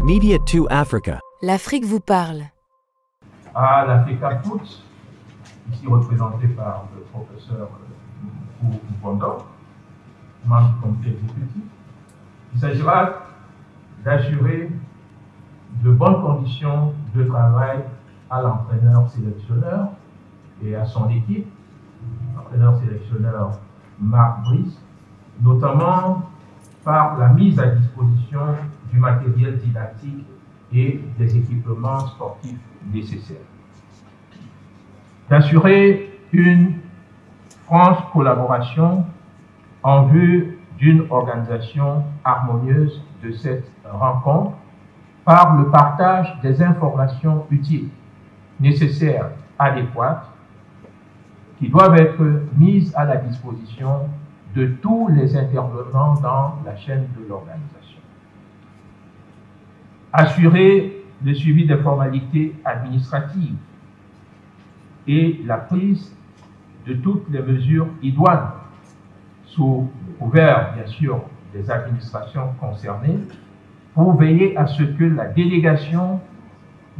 Media 2 Africa. L'Afrique vous parle. À l'Africa Foot, ici représenté par le professeur Mbondo, membre du comité exécutif, il s'agira d'assurer de bonnes conditions de travail à l'entraîneur-sélectionneur et à son équipe, l'entraîneur-sélectionneur Marc Brice, notamment par la mise à disposition du matériel didactique et des équipements sportifs nécessaires. D'assurer une franche collaboration en vue d'une organisation harmonieuse de cette rencontre par le partage des informations utiles, nécessaires, adéquates, qui doivent être mises à la disposition de tous les intervenants dans la chaîne de l'organisation. Assurer le suivi des formalités administratives et la prise de toutes les mesures idoines sous couvert, bien sûr, des administrations concernées pour veiller à ce que la délégation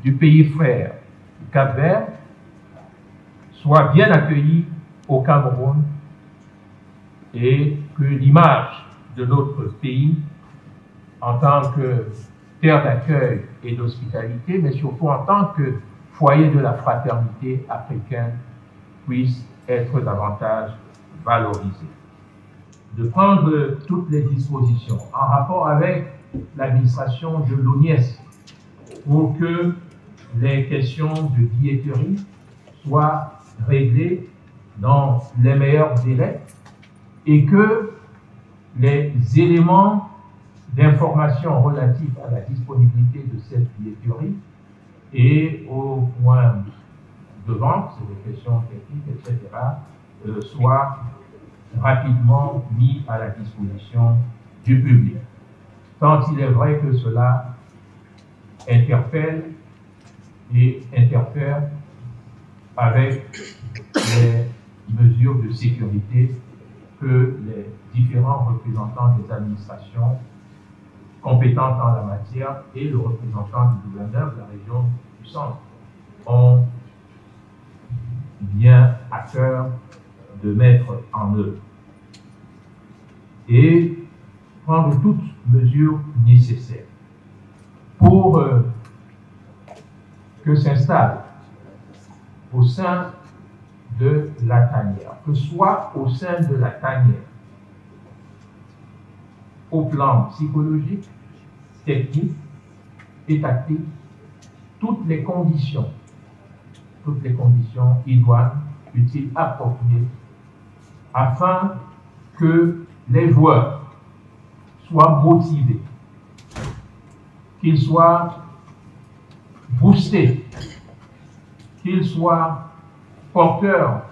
du pays frère du Cap-Vert soit bien accueillie au Cameroun et que l'image de notre pays en tant que terre d'accueil et d'hospitalité, mais surtout en tant que foyer de la fraternité africaine, puisse être davantage valorisée. De prendre toutes les dispositions en rapport avec l'administration de l'ONIES pour que les questions de billetterie soient réglées dans les meilleurs délais et que les éléments d'information relatifs à la disponibilité de cette billetterie et au point de vente, c'est des questions techniques, etc., soient rapidement mis à la disposition du public. Tant il est vrai que cela interpelle et interfère avec les mesures de sécurité que les différents représentants des administrations compétentes en la matière et le représentant du gouverneur de la région du centre ont bien à cœur de mettre en œuvre et prendre toutes mesures nécessaires pour que s'installe au sein de la tanière, que soit au sein de la tanière, au plan psychologique, technique et tactique, toutes les conditions idoines, utiles, appropriées, afin que les joueurs soient motivés, qu'ils soient boostés, qu'ils soient porteurs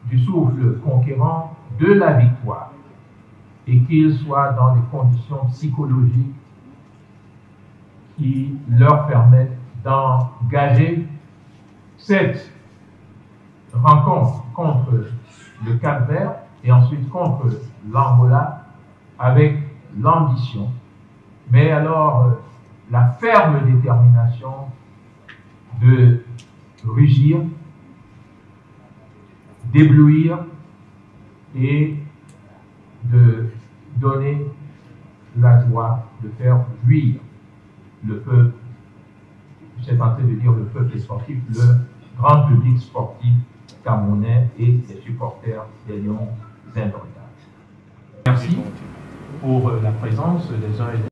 du souffle conquérant de la victoire et qu'ils soient dans des conditions psychologiques qui leur permettent d'engager cette rencontre contre le Cap-Vert et ensuite contre l'Angola avec l'ambition, mais alors la ferme détermination de rugir, d'éblouir et de donner la joie, de faire jouir le peuple, je suis tenté de dire le peuple sportif, le grand public sportif camerounais et ses supporters des Lions indomptables. Merci pour la présence des uns et